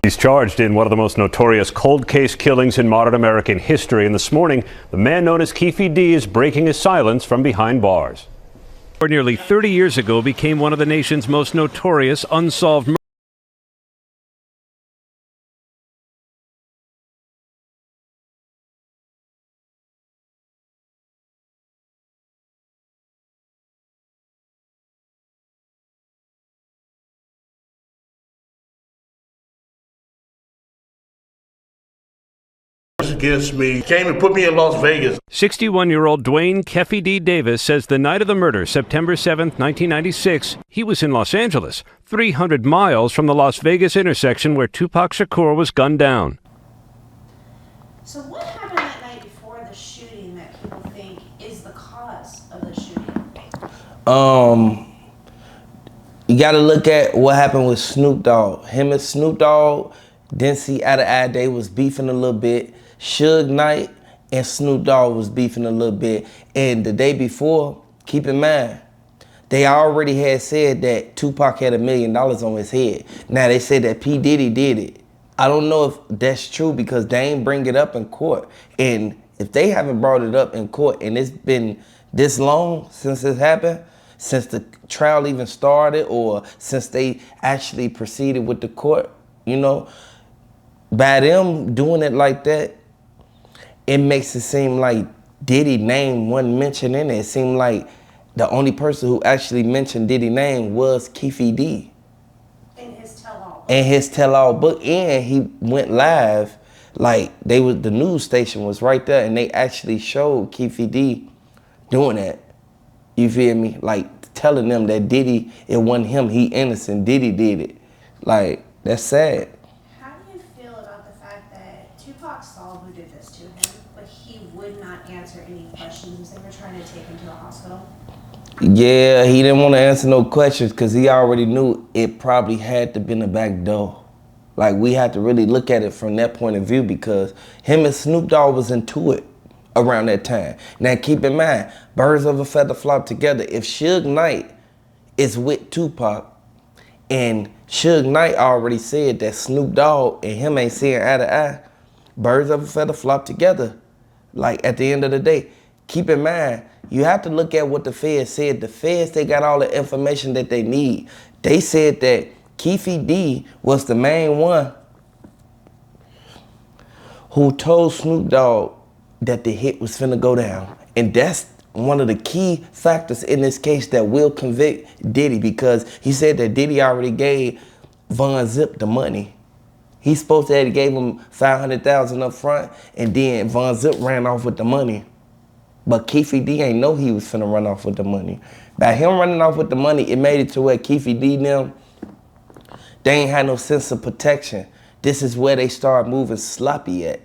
He's charged in one of the most notorious cold case killings in modern American history. And this morning, the man known as Keefe D is breaking his silence from behind bars. Nearly 30 years ago, became one of the nation's most notorious unsolved murders. Against me, came and put me in Las Vegas. 61-year-old Dwayne Keefe D. Davis says the night of the murder, September 7th, 1996, he was in Los Angeles, 300 miles from the Las Vegas intersection where Tupac Shakur was gunned down. So what happened that night before the shooting that people think is the cause of the shooting? You got to look at what happened with Snoop Dogg. Him and Snoop Dogg didn't see eye to eye. They was beefing a little bit. Suge Knight and Snoop Dogg was beefing a little bit. And the day before, keep in mind, they already had said that Tupac had $1 million on his head. Now they said that P. Diddy did it. I don't know if that's true because they ain't bring it up in court. And if they haven't brought it up in court and it's been this long since it happened, since the trial even started or since they actually proceeded with the court, you know, by them doing it like that, it makes it seem like Diddy name wasn't mentioned in it. It seemed like the only person who actually mentioned Diddy name was Keefe D. In his tell-all book. In his tell-all book, and he went live, like the news station was right there, and they actually showed Keefe D doing that. You feel me? Like telling them that Diddy, it wasn't him, he innocent, Diddy did it. Like, that's sad. How do you feel about the fact that Tupac saw who did this to him, but he would not answer any questions? They were trying to take him to the hospital. Yeah, he didn't want to answer no questions because he already knew it probably had to been a back door. Like, we had to really look at it from that point of view because him and Snoop Dogg was into it around that time. Now, keep in mind, birds of a feather flock together. If Suge Knight is with Tupac, and Suge Knight already said that Snoop Dogg and him ain't seeing eye to eye, birds of a feather flock together. Like, at the end of the day, keep in mind, you have to look at what the feds said. The feds, they got all the information that they need. They said that Keefe D was the main one who told Snoop Dogg that the hit was finna go down. And that's one of the key factors in this case that will convict Diddy because he said that Diddy already gave Von Zip the money. He's supposed to have gave him $500,000 up front and then Von Zip ran off with the money. But Keefe D ain't know he was finna run off with the money. By him running off with the money, it made it to where Keefe D them, they ain't had no sense of protection. This is where they start moving sloppy at.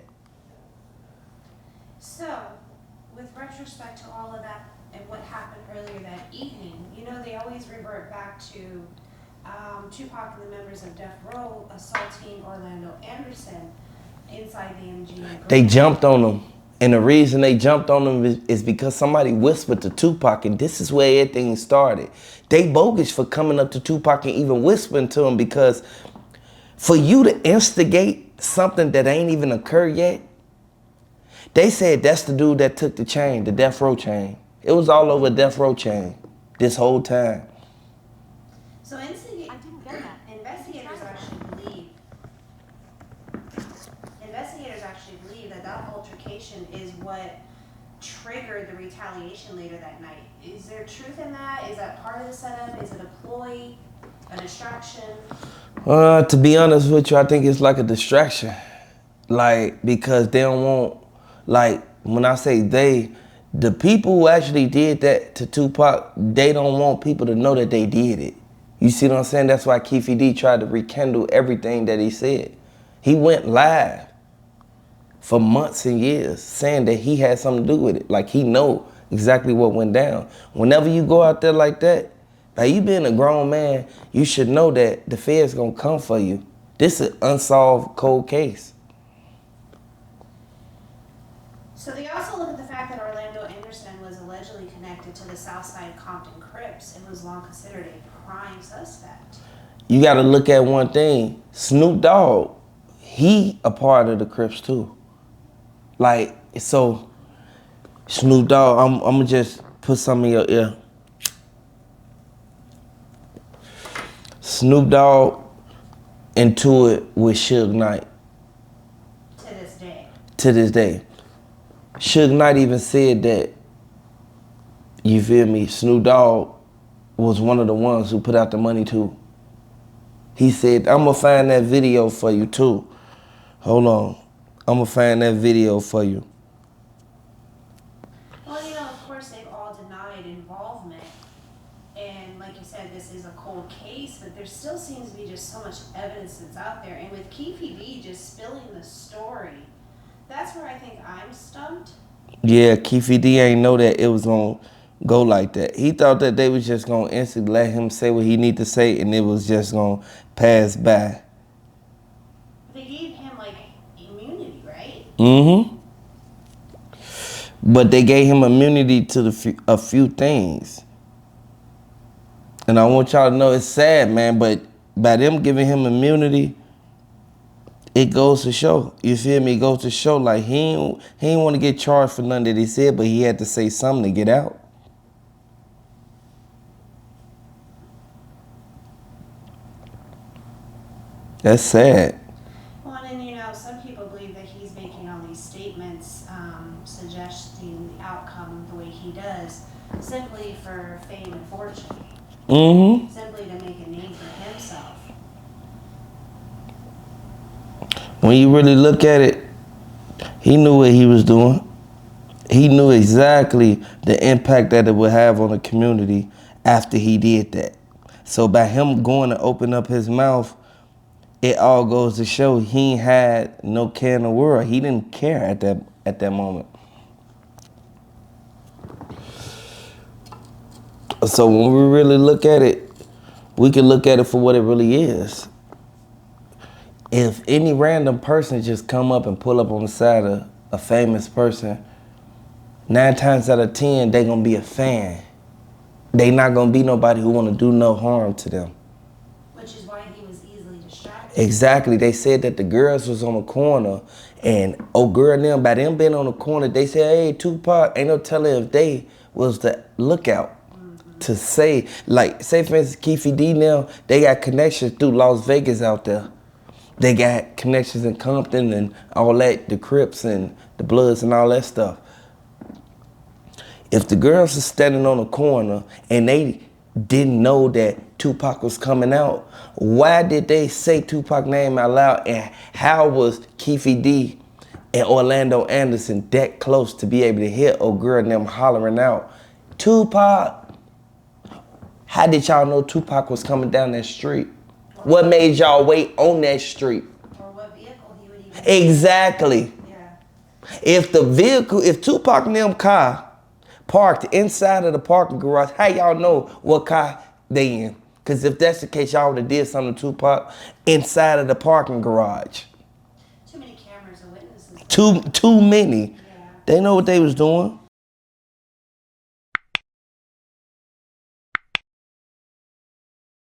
So, with retrospect to all of that and what happened earlier that evening, you know, they always revert back to Tupac and the members of Death Row assaulting Orlando Anderson inside the MGM. They jumped on him. And the reason they jumped on him is because somebody whispered to Tupac, and this is where everything started. They bogus for coming up to Tupac and even whispering to him because for you to instigate something that ain't even occurred yet, they said that's the dude that took the chain, the Death Row chain. It was all over Death Row chain this whole time. So investigators actually believe that altercation is what triggered the retaliation later that night. Is there truth in that? Is that part of the setup? Is it a ploy, a distraction? To be honest with you, I think it's like a distraction. Like, because they don't want, like, when I say they, the people who actually did that to Tupac, they don't want people to know that they did it. You see what I'm saying? That's why Keefe D tried to rekindle everything that he said. He went live for months and years saying that he had something to do with it. Like, he know exactly what went down. Whenever you go out there like that, by you being a grown man, you should know that the feds gonna come for you. This is an unsolved cold case. So they also look at the fact that Orlando Anderson was allegedly connected to the Southside Compton Crips and was long considered a prime suspect. You gotta look at one thing. Snoop Dogg he a part of the Crips too. Like, so Snoop Dogg, I'm gonna just put some in your ear. Snoop Dogg into it with Suge Knight. To this day. To this day. Suge Knight even said that, you feel me, Snoop Dogg was one of the ones who put out the money too. He said, I'm gonna find that video for you too. Hold on. I'm gonna find that video for you. Well, you know, of course, they've all denied involvement. And like you said, this is a cold case, but there still seems to be just so much evidence that's out there. And with Keefe D just spilling the story, that's where I think I'm stumped. Yeah, Keefe D ain't know that it was gonna go like that. He thought that they was just gonna instantly let him say what he need to say and it was just gonna pass by. They gave him, like, immunity, right? Mm-hmm. But they gave him immunity to a few things. And I want y'all to know it's sad, man, but by them giving him immunity, it goes to show. You feel me? It goes to show like he ain't want to get charged for nothing that he said, but he had to say something to get out. That's sad. Well, and you know, some people believe that he's making all these statements suggesting the outcome the way he does simply for fame and fortune. Mm-hmm. Simply to make a name for himself. When you really look at it, he knew what he was doing. He knew exactly the impact that it would have on the community after he did that. So by him going to open up his mouth, it all goes to show he had no care in the world. He didn't care at that moment. So when we really look at it, we can look at it for what it really is. If any random person just come up and pull up on the side of a famous person, 9 times out of 10, they gonna be a fan. They not gonna be nobody who wanna do no harm to them. Which is why he was easily distracted. Exactly. They said that the girls was on the corner and girl and them, by them being on the corner, they said, hey, Tupac, ain't no telling if they was the lookout to say, like, say for instance, Keefe D now, they got connections through Las Vegas out there. They got connections in Compton and all that, the Crips and the Bloods and all that stuff. If the girls are standing on the corner and they didn't know that Tupac was coming out, why did they say Tupac's name out loud? And how was Keefe D and Orlando Anderson that close to be able to hear old girl and them hollering out, Tupac? How did y'all know Tupac was coming down that street? What made y'all wait on that street? Or what vehicle he would even... Exactly. Yeah. If Tupac and them car parked inside of the parking garage, how y'all know what car they in? Because if that's the case, y'all would have did something to Tupac inside of the parking garage. Too many cameras and witnesses. Too many. Yeah. They know what they was doing.